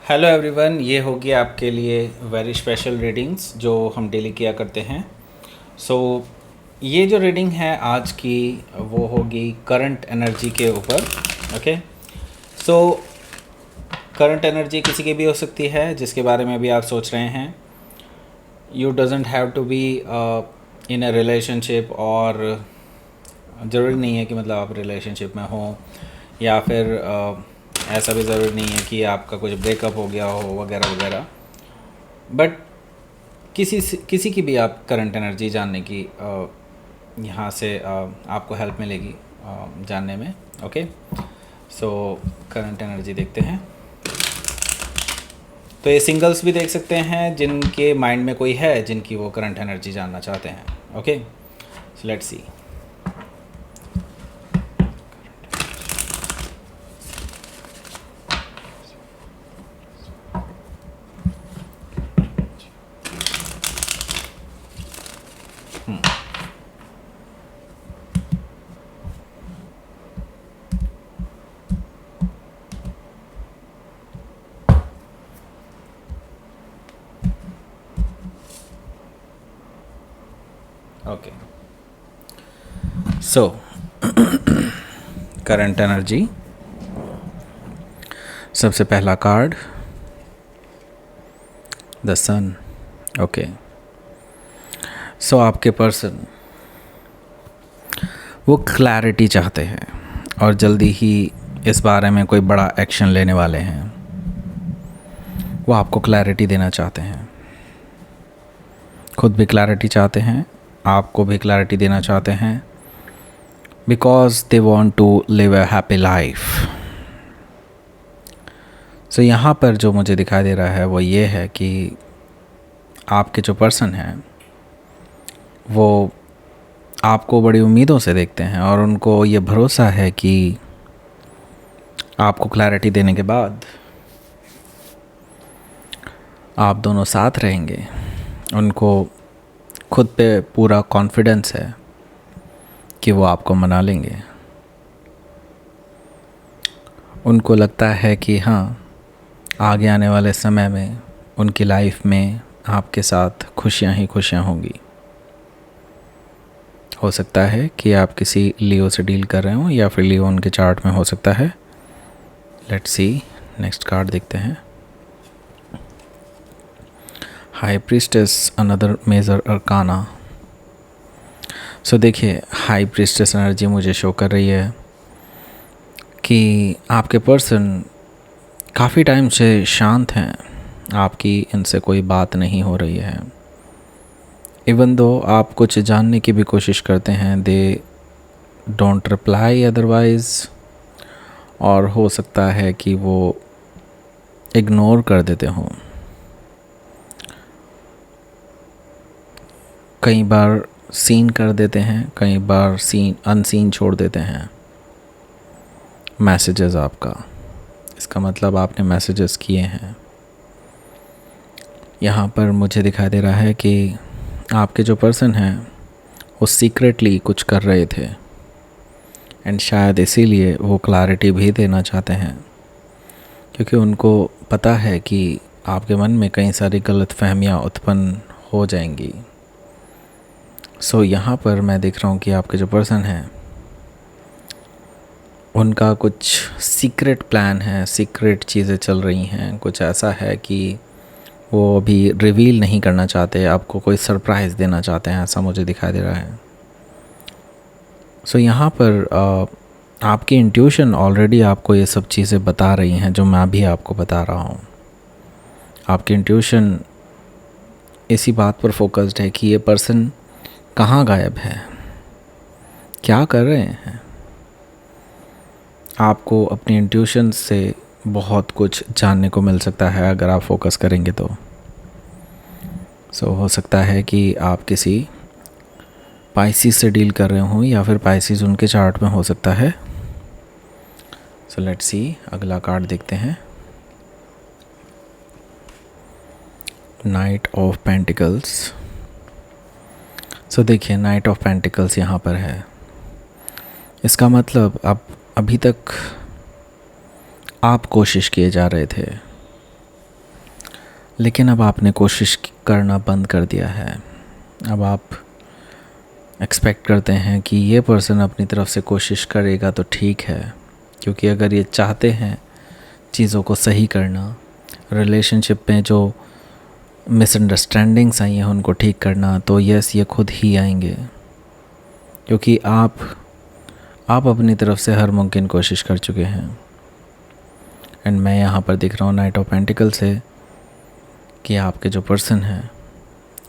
Hello everyone, ये होगी आपके लिए वेरी स्पेशल रीडिंग्स जो हम डेली किया करते हैं। सो ये जो रीडिंग है आज की वो होगी करंट एनर्जी के ऊपर। ओके, सो करंट एनर्जी किसी की भी हो सकती है जिसके बारे में भी आप सोच रहे हैं। You doesn't have to be in a relationship, और ज़रूरी नहीं है कि मतलब आप रिलेशनशिप में हो, या फिर ऐसा भी ज़रूरी नहीं है कि आपका कुछ ब्रेकअप हो गया हो वगैरह वगैरह। बट किसी की भी आप करंट एनर्जी जानने की यहाँ से आपको हेल्प मिलेगी जानने में। ओके, सो करंट एनर्जी देखते हैं। तो ये सिंगल्स भी देख सकते हैं जिनके माइंड में कोई है जिनकी वो करंट एनर्जी जानना चाहते हैं। Okay, so let's C. Okay, so current energy, सबसे पहला कार्ड द सन। ओके, सो आपके पर्सन वो क्लैरिटी चाहते हैं और जल्दी ही इस बारे में कोई बड़ा एक्शन लेने वाले हैं। वो आपको क्लैरिटी देना चाहते हैं, खुद भी क्लैरिटी चाहते हैं, आपको भी क्लैरिटी देना चाहते हैं, because they want to live a happy life. So यहाँ पर जो मुझे दिखाई दे रहा है वो ये है कि आपके जो पर्सन हैं वो आपको बड़ी उम्मीदों से देखते हैं और उनको ये भरोसा है कि आपको क्लैरिटी देने के बाद आप दोनों साथ रहेंगे। उनको खुद पे पूरा कॉन्फिडेंस है कि वो आपको मना लेंगे। उनको लगता है कि हाँ, आगे आने वाले समय में उनकी लाइफ में आपके साथ खुशियाँ ही खुशियाँ होंगी। हो सकता है कि आप किसी लियो से डील कर रहे हो या फिर लियो उनके चार्ट में हो सकता है। लेट्स सी, नेक्स्ट कार्ड देखते हैं। High priestess, another major arcana. So देखिए, हाई प्रीस्टेस एनर्जी मुझे शो कर रही है कि आपके पर्सन काफ़ी टाइम से शांत हैं, आपकी इनसे कोई बात नहीं हो रही है। इवन दो आप कुछ जानने की भी कोशिश करते हैं, दे डोंट रिप्लाई अदरवाइज़, और हो सकता है कि वो इग्नोर कर देते हों। कई बार सीन कर देते हैं, कई बार अनसीन छोड़ देते हैं मैसेजेस आपका। इसका मतलब आपने मैसेजेस किए हैं। यहाँ पर मुझे दिखाई दे रहा है कि आपके जो पर्सन हैं वो सीक्रेटली कुछ कर रहे थे एंड शायद इसीलिए वो क्लैरिटी भी देना चाहते हैं, क्योंकि उनको पता है कि आपके मन में कई सारी गलतफहमियाँ उत्पन्न हो जाएंगी। सो यहाँ पर मैं देख रहा हूँ कि आपके जो पर्सन हैं उनका कुछ सीक्रेट प्लान है, सीक्रेट चीज़ें चल रही हैं। कुछ ऐसा है कि वो अभी रिवील नहीं करना चाहते, आपको कोई सरप्राइज़ देना चाहते हैं, ऐसा मुझे दिखाई दे रहा है। सो यहाँ पर आपकी इंट्यूशन ऑलरेडी आपको ये सब चीज़ें बता रही हैं जो मैं भी आपको बता रहा हूँ। आपकी इंट्यूशन इसी बात पर फोकस्ड है कि ये पर्सन कहाँ गायब है, क्या कर रहे हैं। आपको अपनी इंट्यूशन से बहुत कुछ जानने को मिल सकता है अगर आप फोकस करेंगे तो। सो हो सकता है कि आप किसी पाइसिस से डील कर रहे हों या फिर पाइसिस उनके चार्ट में हो सकता है। सो लेट्स सी, अगला कार्ड देखते हैं। Night of pentacles. सो देखिए, नाइट ऑफ पेंटिकल्स यहाँ पर है। इसका मतलब अब अभी तक आप कोशिश किए जा रहे थे लेकिन अब आपने कोशिश करना बंद कर दिया है। अब आप एक्सपेक्ट करते हैं कि ये पर्सन अपनी तरफ से कोशिश करेगा तो ठीक है, क्योंकि अगर ये चाहते हैं चीज़ों को सही करना, रिलेशनशिप में जो मिसअंडरस्टैंडिंग्स आई हैं उनको ठीक करना, तो यस ये खुद ही आएंगे, क्योंकि आप अपनी तरफ से हर मुमकिन कोशिश कर चुके हैं। एंड मैं यहाँ पर दिख रहा हूँ नाइट ऑफ पेंटिकल से कि आपके जो पर्सन हैं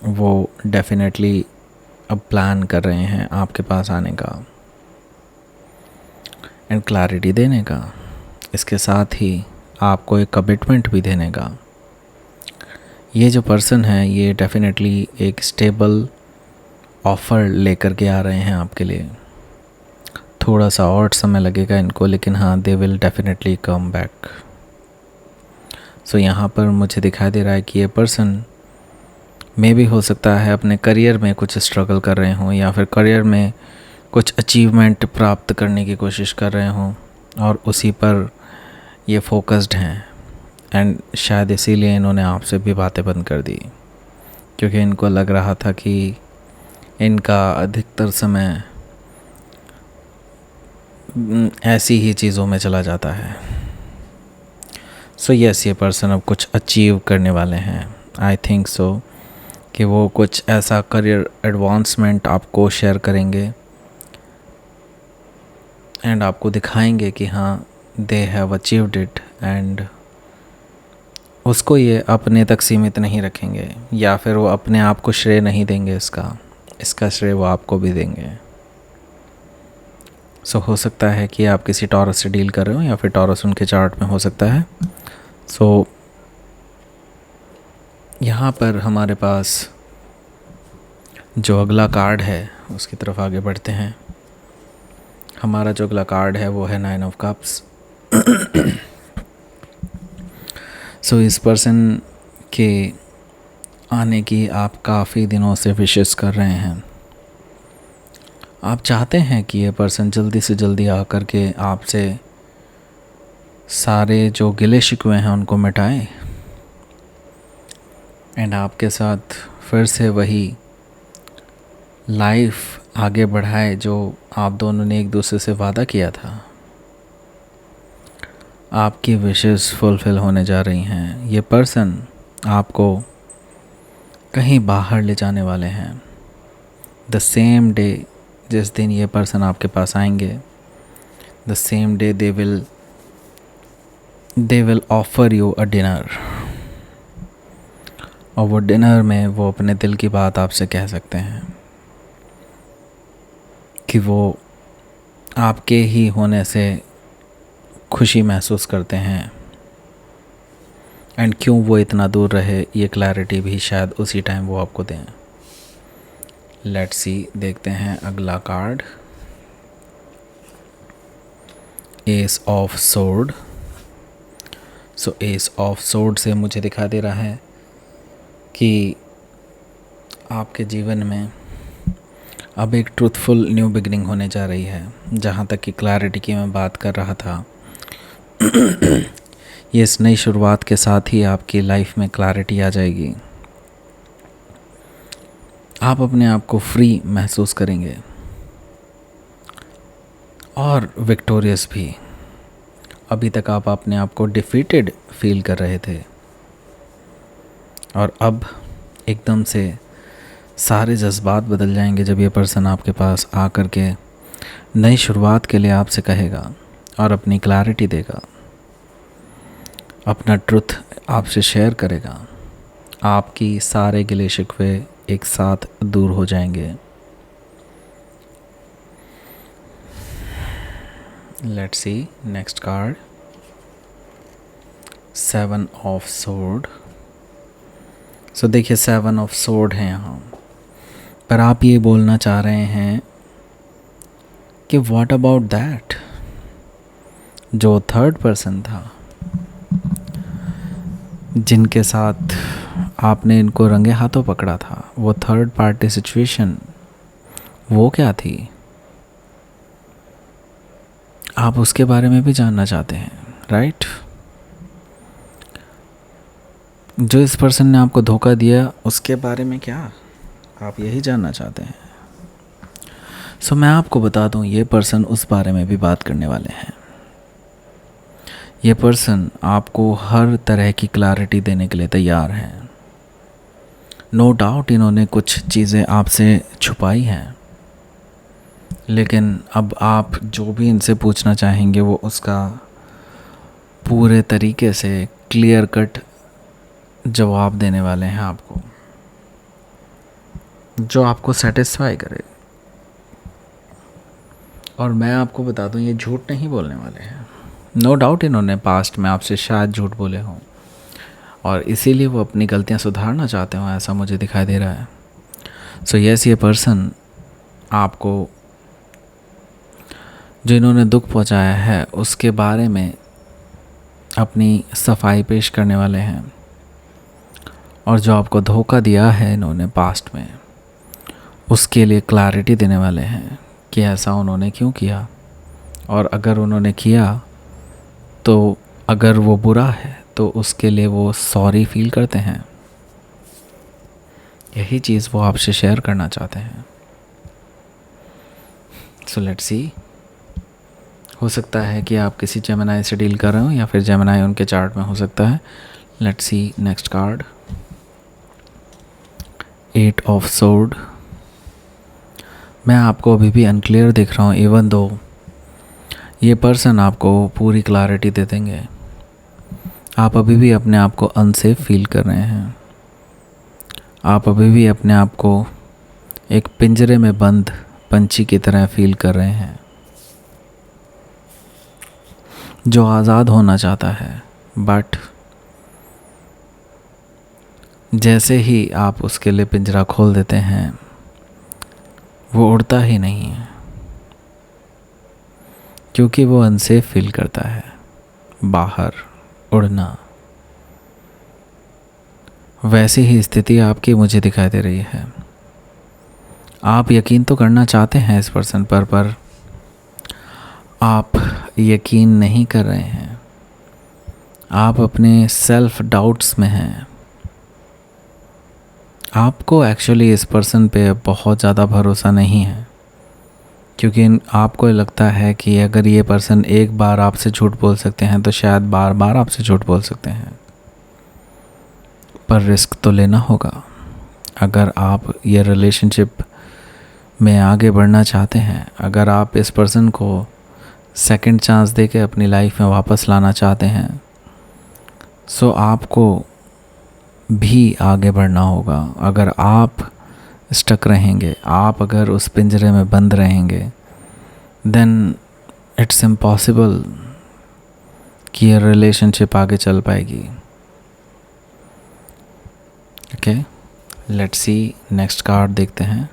वो डेफिनेटली अब प्लान कर रहे हैं आपके पास आने का एंड क्लैरिटी देने का, इसके साथ ही आपको एक कमिटमेंट भी देने का। ये जो पर्सन है ये डेफिनेटली एक स्टेबल ऑफ़र लेकर के आ रहे हैं आपके लिए। थोड़ा सा और समय लगेगा इनको, लेकिन हाँ they will definitely come back. So यहाँ पर मुझे दिखाई दे रहा है कि ये पर्सन मे भी हो सकता है अपने करियर में कुछ स्ट्रगल कर रहे हों, या फिर करियर में कुछ अचीवमेंट प्राप्त करने की कोशिश कर रहे हों और उसी पर ये फोकस्ड हैं। एंड शायद इसीलिए इन्होंने आपसे भी बातें बंद कर दी, क्योंकि इनको लग रहा था कि इनका अधिकतर समय ऐसी ही चीज़ों में चला जाता है। सो यस ये पर्सन अब कुछ अचीव करने वाले हैं। आई थिंक सो कि वो कुछ ऐसा करियर एडवांसमेंट आपको शेयर करेंगे एंड आपको दिखाएंगे कि हाँ they have achieved it, and उसको ये अपने तक सीमित नहीं रखेंगे, या फिर वो अपने आप को श्रेय नहीं देंगे, इसका श्रेय वो आपको भी देंगे। सो हो सकता है कि आप किसी टॉरस से डील कर रहे हो, या फिर टॉरस उनके चार्ट में हो सकता है। सो यहाँ पर हमारे पास जो अगला कार्ड है उसकी तरफ आगे बढ़ते हैं। हमारा जो अगला कार्ड है वो है 9 ऑफ कप्स। सो इस पर्सन के आने की आप काफ़ी दिनों से विशेस कर रहे हैं। आप चाहते हैं कि ये पर्सन जल्दी से जल्दी आकर के आपसे सारे जो गिले शिकवे हैं उनको मिटाएं एंड आपके साथ फिर से वही लाइफ आगे बढ़ाए जो आप दोनों ने एक दूसरे से वादा किया था। आपकी विशेस फुलफ़िल होने जा रही हैं। ये पर्सन आपको कहीं बाहर ले जाने वाले हैं। द सेम डे जिस दिन ये पर्सन आपके पास आएंगे, the same day they will offer you a dinner, और वो डिनर में वो अपने दिल की बात आपसे कह सकते हैं कि वो आपके ही होने से खुशी महसूस करते हैं, एंड क्यों वो इतना दूर रहे ये क्लैरिटी भी शायद उसी टाइम वो आपको दें। लेट्स सी, देखते हैं अगला card, S of sword. So S of sword से मुझे दिखाई दे रहा है कि आपके जीवन में अब एक ट्रूथफुल न्यू बिगिनिंग होने जा रही है। जहाँ तक कि क्लैरिटी की मैं बात कर रहा था, ये इस नई शुरुआत के साथ ही आपकी लाइफ में क्लैरिटी आ जाएगी। आप अपने आप को फ्री महसूस करेंगे और विक्टोरियस भी। अभी तक आप अपने आप को डिफीटेड फील कर रहे थे, और अब एकदम से सारे जज्बात बदल जाएंगे जब ये पर्सन आपके पास आकर के नई शुरुआत के लिए आपसे कहेगा और अपनी क्लैरिटी देगा, अपना ट्रुथ आपसे शेयर करेगा। आपकी सारे गिले शिकवे एक साथ दूर हो जाएंगे। Let's see next card, 7 of sword. So देखिए 7 ऑफ सोर्ड है यहाँ पर। आप ये बोलना चाह रहे हैं कि व्हाट अबाउट दैट, जो थर्ड पर्सन था जिनके साथ आपने इनको रंगे हाथों पकड़ा था, वो थर्ड पार्टी सिचुएशन वो क्या थी? आप उसके बारे में भी जानना चाहते हैं, राइट? जो इस पर्सन ने आपको धोखा दिया उसके बारे में क्या आप यही जानना चाहते हैं? सो मैं आपको बता दूं, ये पर्सन उस बारे में भी बात करने वाले हैं। ये पर्सन आपको हर तरह की क्लैरिटी देने के लिए तैयार हैं। नो डाउट इन्होंने कुछ चीज़ें आपसे छुपाई हैं, लेकिन अब आप जो भी इनसे पूछना चाहेंगे वो उसका पूरे तरीके से क्लियर कट जवाब देने वाले हैं आपको, जो आपको सेटिस्फाई करे। और मैं आपको बता दूं, ये झूठ नहीं बोलने वाले हैं। नो डाउट इन्होंने पास्ट में आपसे शायद झूठ बोले हों और इसीलिए वो अपनी गलतियां सुधारना चाहते हों, ऐसा मुझे दिखाई दे रहा है। सो यस, ये पर्सन आपको जो इन्होंने दुख पहुंचाया है उसके बारे में अपनी सफाई पेश करने वाले हैं, और जो आपको धोखा दिया है इन्होंने पास्ट में उसके लिए क्लैरिटी देने वाले हैं कि ऐसा उन्होंने क्यों किया, और अगर उन्होंने किया तो अगर वो बुरा है तो उसके लिए वो सॉरी फील करते हैं। यही चीज़ वो आपसे शेयर करना चाहते हैं। सो लेट्स सी, हो सकता है कि आप किसी जेमिनाई से डील कर रहे हो या फिर जेमिनाई उनके चार्ट में हो सकता है। Let's see next card, 8 of sword. मैं आपको अभी भी अनक्लियर दिख रहा हूँ, इवन दो ये पर्सन आपको पूरी क्लैरिटी दे देंगे। आप अभी भी अपने आप को अनसेफ फील कर रहे हैं। आप अभी भी अपने आप को एक पिंजरे में बंद पंछी की तरह फील कर रहे हैं जो आज़ाद होना चाहता है, बट जैसे ही आप उसके लिए पिंजरा खोल देते हैं वो उड़ता ही नहीं है, क्योंकि वो अनसेफ फील करता है बाहर उड़ना। वैसी ही स्थिति आपकी मुझे दिखाई दे रही है। आप यकीन तो करना चाहते हैं इस पर्सन पर आप यकीन नहीं कर रहे हैं। आप अपने सेल्फ डाउट्स में हैं। आपको एक्चुअली इस पर्सन पे बहुत ज़्यादा भरोसा नहीं है, क्योंकि आपको लगता है कि अगर ये पर्सन एक बार आपसे झूठ बोल सकते हैं तो शायद बार बार आपसे झूठ बोल सकते हैं। पर रिस्क तो लेना होगा। अगर आप ये रिलेशनशिप में आगे बढ़ना चाहते हैं, अगर आप इस पर्सन को सेकंड चांस दे के अपनी लाइफ में वापस लाना चाहते हैं, सो आपको भी आगे बढ़ना होगा। अगर आप स्टक रहेंगे, आप अगर उस पिंजरे में बंद रहेंगे, देन इट्स इम्पॉसिबल कि ये रिलेशनशिप आगे चल पाएगी। Okay, let's see next card देखते हैं,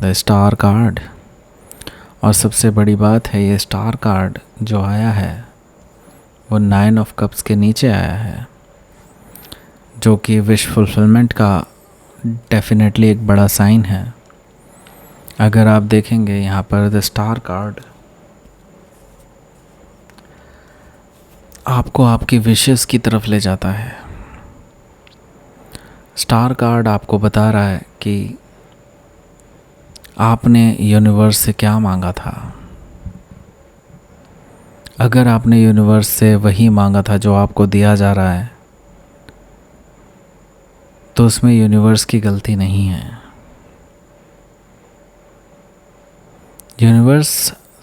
द स्टार कार्ड। और सबसे बड़ी बात है, ये स्टार कार्ड जो आया है वो 9 ऑफ कप्स के नीचे आया है, जो कि विश फुलफिलमेंट का डेफिनेटली एक बड़ा साइन है। अगर आप देखेंगे यहाँ पर द स्टार कार्ड आपको आपकी विशेस की तरफ ले जाता है। स्टार कार्ड आपको बता रहा है कि आपने यूनिवर्स से क्या मांगा था। अगर आपने यूनिवर्स से वही मांगा था जो आपको दिया जा रहा है, तो उसमें यूनिवर्स की गलती नहीं है। यूनिवर्स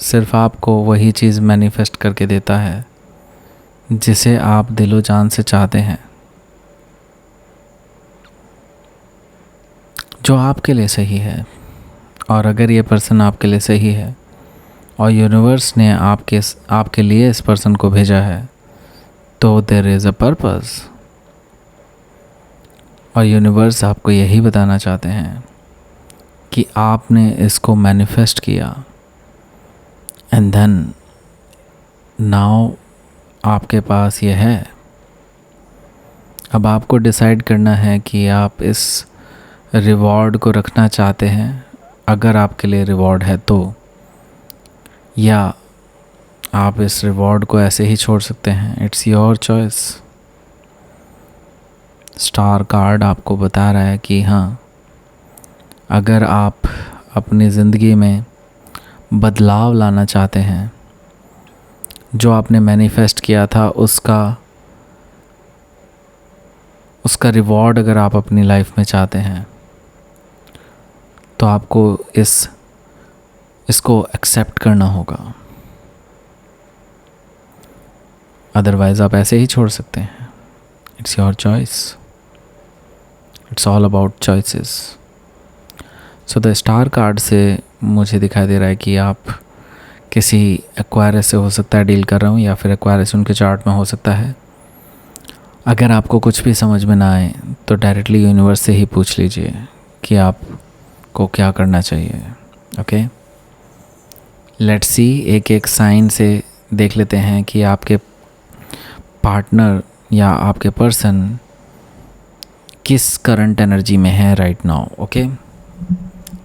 सिर्फ आपको वही चीज़ मैनिफेस्ट करके देता है जिसे आप दिलो जान से चाहते हैं, जो आपके लिए सही है। और अगर ये पर्सन आपके लिए सही है और यूनिवर्स ने आपके लिए इस पर्सन को भेजा है, तो देयर इज़ अ पर्पस। और यूनिवर्स आपको यही बताना चाहते हैं कि आपने इसको मैनिफेस्ट किया, एंड देन नाउ आपके पास ये है। अब आपको डिसाइड करना है कि आप इस रिवॉर्ड को रखना चाहते हैं, अगर आपके लिए रिवॉर्ड है तो, या आप इस रिवॉर्ड को ऐसे ही छोड़ सकते हैं, it's your choice. Star card आपको बता रहा है कि हाँ, अगर आप अपनी ज़िंदगी में बदलाव लाना चाहते हैं, जो आपने मैनिफेस्ट किया था उसका रिवॉर्ड अगर आप अपनी लाइफ में चाहते हैं, तो आपको इसको एक्सेप्ट करना होगा। अदरवाइज़ आप ऐसे ही छोड़ सकते हैं। It's your choice, it's all about choices. So the star card से मुझे दिखाई दे रहा है कि आप किसी एक्वायरस से हो सकता है डील कर रहे हो, या फिर एक्वायरस उनके चार्ट में हो सकता है। अगर आपको कुछ भी समझ में ना आए तो डायरेक्टली यूनिवर्स से ही पूछ लीजिए कि आपको क्या करना चाहिए। ओके, लेट्स सी, एक एक साइन से देख लेते हैं कि आपके पार्टनर या आपके पर्सन किस करंट एनर्जी में है right now. Okay,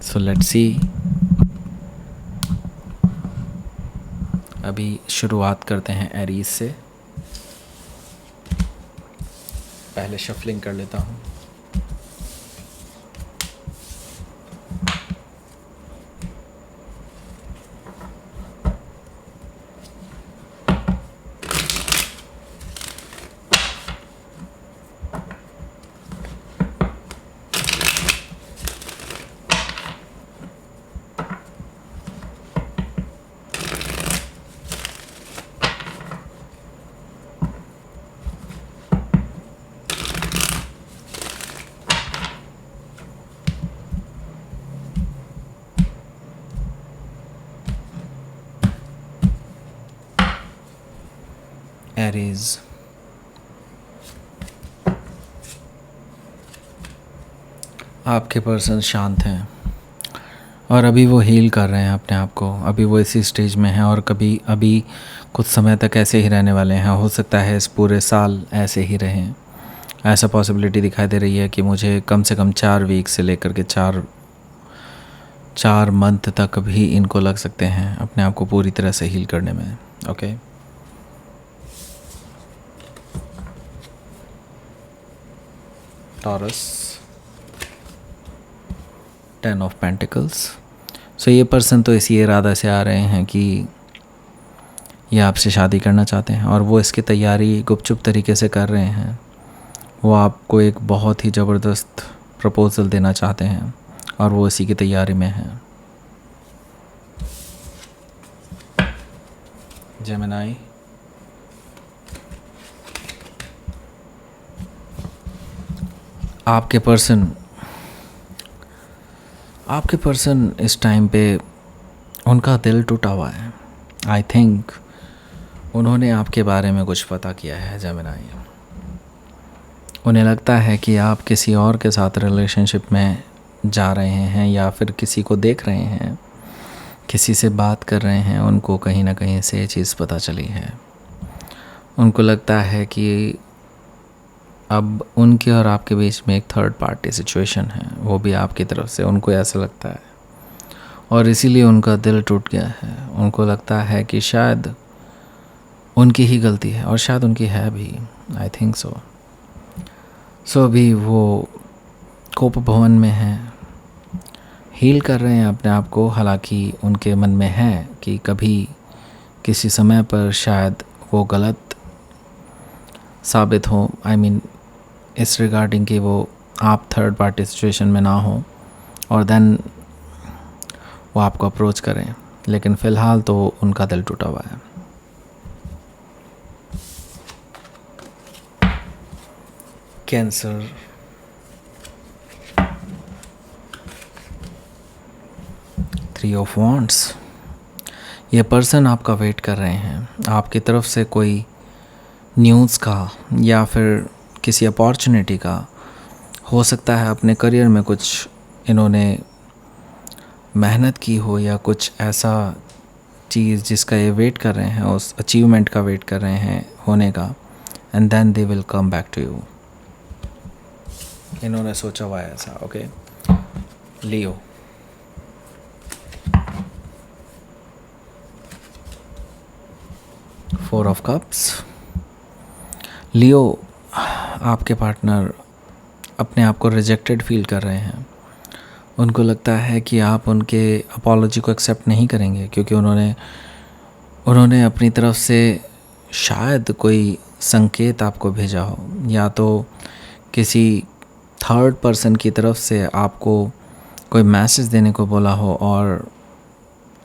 so let's सी। अभी शुरुआत करते हैं एरीज से। पहले शफलिंग कर लेता हूँ। एरीज, आपके पर्सन शांत हैं और अभी वो हील कर रहे हैं अपने आप को। अभी वो इसी स्टेज में हैं और कभी अभी कुछ समय तक ऐसे ही रहने वाले हैं। हो सकता है इस पूरे साल ऐसे ही रहें। ऐसा पॉसिबिलिटी दिखाई दे रही है कि मुझे कम से कम 4 वीक से लेकर के 4 मंथ तक भी इनको लग सकते हैं अपने आप को पूरी तरह से हील करने में। Okay, Taurus, 10 of pentacles. So ये पर्सन तो इसी इरादा से आ रहे हैं कि ये आपसे शादी करना चाहते हैं और वो इसकी तैयारी गुपचुप तरीके से कर रहे हैं। वो आपको एक बहुत ही ज़बरदस्त प्रपोज़ल देना चाहते हैं और वो इसी की तैयारी में हैं। जेमिनी, आपके पर्सन इस टाइम पे उनका दिल टूटा हुआ है। आई थिंक उन्होंने आपके बारे में कुछ पता किया है जेमिनी। उन्हें लगता है कि आप किसी और के साथ रिलेशनशिप में जा रहे हैं या फिर किसी को देख रहे हैं, किसी से बात कर रहे हैं। उनको कहीं ना कहीं से ये चीज़ पता चली है। उनको लगता है कि अब उनके और आपके बीच में एक थर्ड पार्टी सिचुएशन है, वो भी आपकी तरफ से। उनको ऐसा लगता है और इसीलिए उनका दिल टूट गया है। उनको लगता है कि शायद उनकी ही गलती है और शायद उनकी है भी। I think so. अभी वो कोप भवन में हैं, हील कर रहे हैं अपने आप को। हालांकि उनके मन में है कि कभी किसी समय पर शायद वो गलत साबित हो। आई मीन इस रिगार्डिंग कि वो आप थर्ड पार्टी सिचुएशन में ना हो और देन वो आपको अप्रोच करें, लेकिन फ़िलहाल तो उनका दिल टूटा हुआ है। Cancer, three of wands. ये पर्सन आपका वेट कर रहे हैं, आपकी तरफ से कोई न्यूज़ का या फिर किसी अपॉर्चुनिटी का। हो सकता है अपने करियर में कुछ इन्होंने मेहनत की हो या कुछ ऐसा चीज़ जिसका ये वेट कर रहे हैं, उस अचीवमेंट का वेट कर रहे हैं होने का। And then they will come back to you. इन्होंने सोचा हुआ है ऐसा। Okay, Leo, 4 of cups. Leo, आपके पार्टनर अपने आप को रिजेक्टेड फील कर रहे हैं। उनको लगता है कि आप उनके अपॉलॉजी को एक्सेप्ट नहीं करेंगे क्योंकि उन्होंने अपनी तरफ से शायद कोई संकेत आपको भेजा हो, या तो किसी थर्ड पर्सन की तरफ से आपको कोई मैसेज देने को बोला हो, और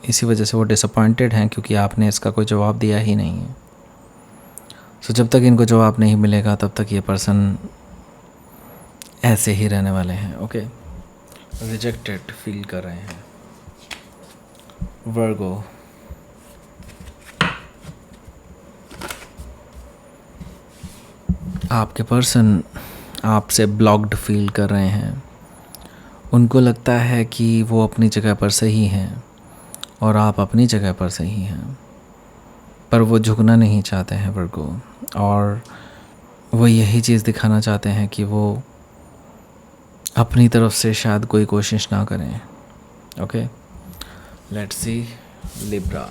इसी वजह से वो डिसअपॉइंटेड हैं क्योंकि आपने इसका कोई जवाब दिया ही नहीं है। सो जब तक इनको जवाब नहीं मिलेगा तब तक ये पर्सन ऐसे ही रहने वाले हैं। ओके, रिजेक्टेड फील कर रहे हैं। वर्गो, आपके पर्सन आपसे ब्लॉक्ड फील कर रहे हैं। उनको लगता है कि वो अपनी जगह पर सही हैं और आप अपनी जगह पर सही हैं, पर वो झुकना नहीं चाहते हैं वर्गो, और वो यही चीज़ दिखाना चाहते हैं कि वो अपनी तरफ से शायद कोई कोशिश ना करें। Okay, let's see Libra.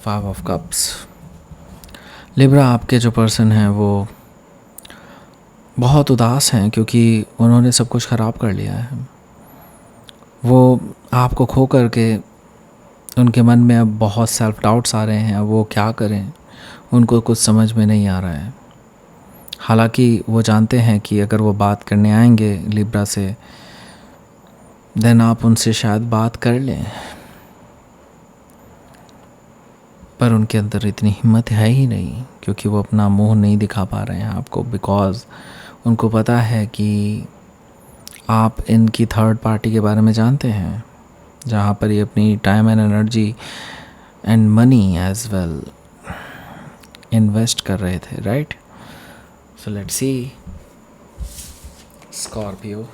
Five of cups. Libra, आपके जो पर्सन हैं वो बहुत उदास हैं क्योंकि उन्होंने सब कुछ ख़राब कर लिया है। वो आपको खो करके उनके मन में अब बहुत सेल्फ डाउट्स आ रहे हैं। अब वो क्या करें, उनको कुछ समझ में नहीं आ रहा है। हालांकि वो जानते हैं कि अगर वो बात करने आएंगे लिब्रा से, देन आप उनसे शायद बात कर लें, पर उनके अंदर इतनी हिम्मत है ही नहीं क्योंकि वो अपना मुंह नहीं दिखा पा रहे हैं आपको, बिकॉज़ उनको पता है कि आप इनकी थर्ड पार्टी के बारे में जानते हैं, जहाँ पर ये अपनी time and energy and money as well invest कर रहे थे, right? So let's see Scorpio.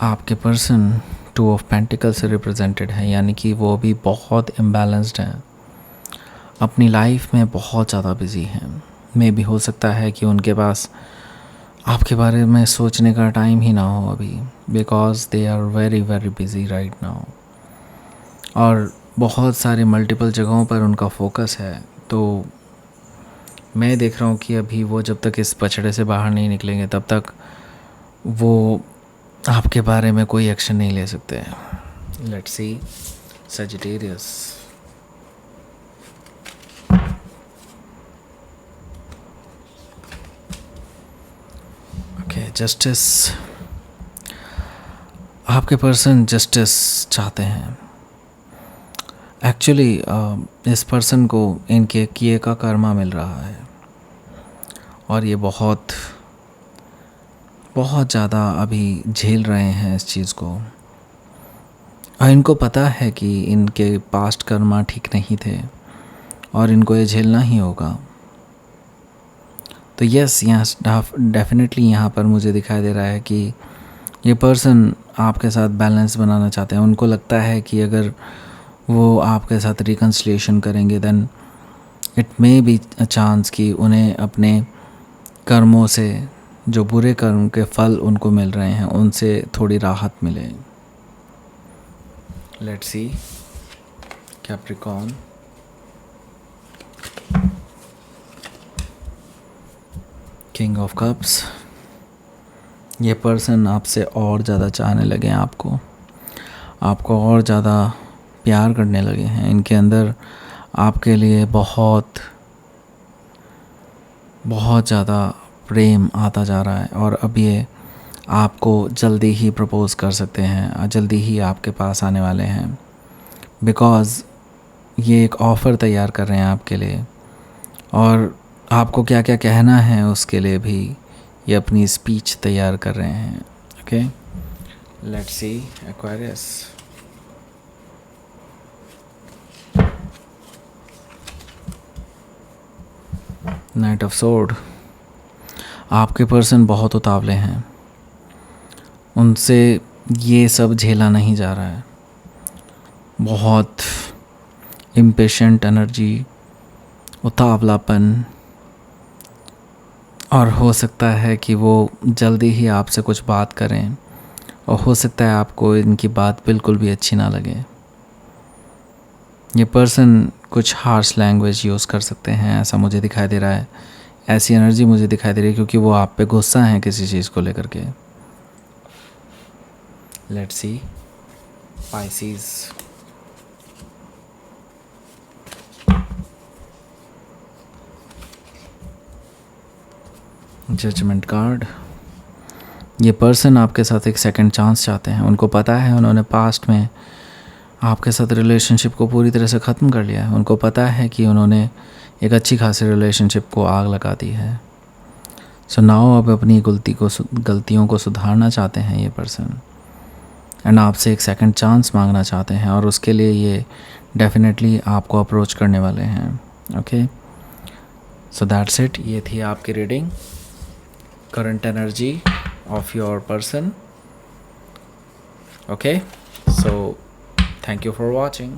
आपके पर्सन 2 ऑफ पेंटिकल से रिप्रेजेंटेड है, यानी कि वो भी बहुत इम्बैलेंस्ड हैं, अपनी लाइफ में बहुत ज़्यादा बिजी हैं। मे भी हो सकता है कि उनके पास आपके बारे में सोचने का टाइम ही ना हो अभी, because they are very very busy right now, और बहुत सारे मल्टीपल जगहों पर उनका फोकस है। तो मैं देख रहा हूँ कि अभी वो जब तक इस पछड़े से बाहर नहीं निकलेंगे तब तक वो आपके बारे में कोई एक्शन नहीं ले सकते हैं। Let's see Sagittarius. Okay, justice. आपके पर्सन जस्टिस चाहते हैं। एक्चुअली इस पर्सन को इनके किए का कर्मा मिल रहा है और ये बहुत ज़्यादा अभी झेल रहे हैं इस चीज़ को, और इनको पता है कि इनके पास्ट कर्मा ठीक नहीं थे और इनको ये झेलना ही होगा। तो यस, यहाँ डेफिनेटली यहाँ पर मुझे दिखाई दे रहा है कि ये पर्सन आपके साथ बैलेंस बनाना चाहते हैं। उनको लगता है कि अगर वो आपके साथ रिकन्सिलिएशन करेंगे then it may be a chance कि उन्हें अपने कर्मों से, जो बुरे कर्म के फल उनको मिल रहे हैं, उनसे थोड़ी राहत मिले। Let's see Capricorn. King of cups. ये पर्सन आपसे और ज़्यादा चाहने लगे हैं, आपको और ज़्यादा प्यार करने लगे हैं। इनके अंदर आपके लिए बहुत ज़्यादा प्रेम आता जा रहा है और अब ये आपको जल्दी ही प्रपोज़ कर सकते हैं, जल्दी ही आपके पास आने वाले हैं, बिकॉज़ ये एक ऑफ़र तैयार कर रहे हैं आपके लिए, और आपको क्या क्या कहना है उसके लिए भी ये अपनी स्पीच तैयार कर रहे हैं। Okay, let's see Aquarius. Night of sword. आपके पर्सन बहुत उतावले हैं, उनसे ये सब झेला नहीं जा रहा है। बहुत इम्पेशेंट एनर्जी, उतावलापन, और हो सकता है कि वो जल्दी ही आपसे कुछ बात करें, और हो सकता है आपको इनकी बात बिल्कुल भी अच्छी ना लगे। ये पर्सन कुछ हार्श लैंग्वेज यूज़ कर सकते हैं, ऐसा मुझे दिखाई दे रहा है। ऐसी एनर्जी मुझे दिखाई दे रही है क्योंकि वो आप पे गुस्सा हैं किसी चीज़ को लेकर के। Let's see Pisces. Judgment card. ये पर्सन आपके साथ एक सेकंड चांस चाहते हैं। उनको पता है उन्होंने पास्ट में आपके साथ रिलेशनशिप को पूरी तरह से ख़त्म कर लिया है। उनको पता है कि उन्होंने एक अच्छी खासी रिलेशनशिप को आग लगा दी है। सो नाउ अब अपनी गलतियों को सुधारना चाहते हैं ये पर्सन, एंड आपसे एक सेकंड चांस मांगना चाहते हैं, और उसके लिए ये डेफिनेटली आपको अप्रोच करने वाले हैं। Okay, so that's it. ये थी आपकी reading, current energy of your person. Okay, so thank you for watching.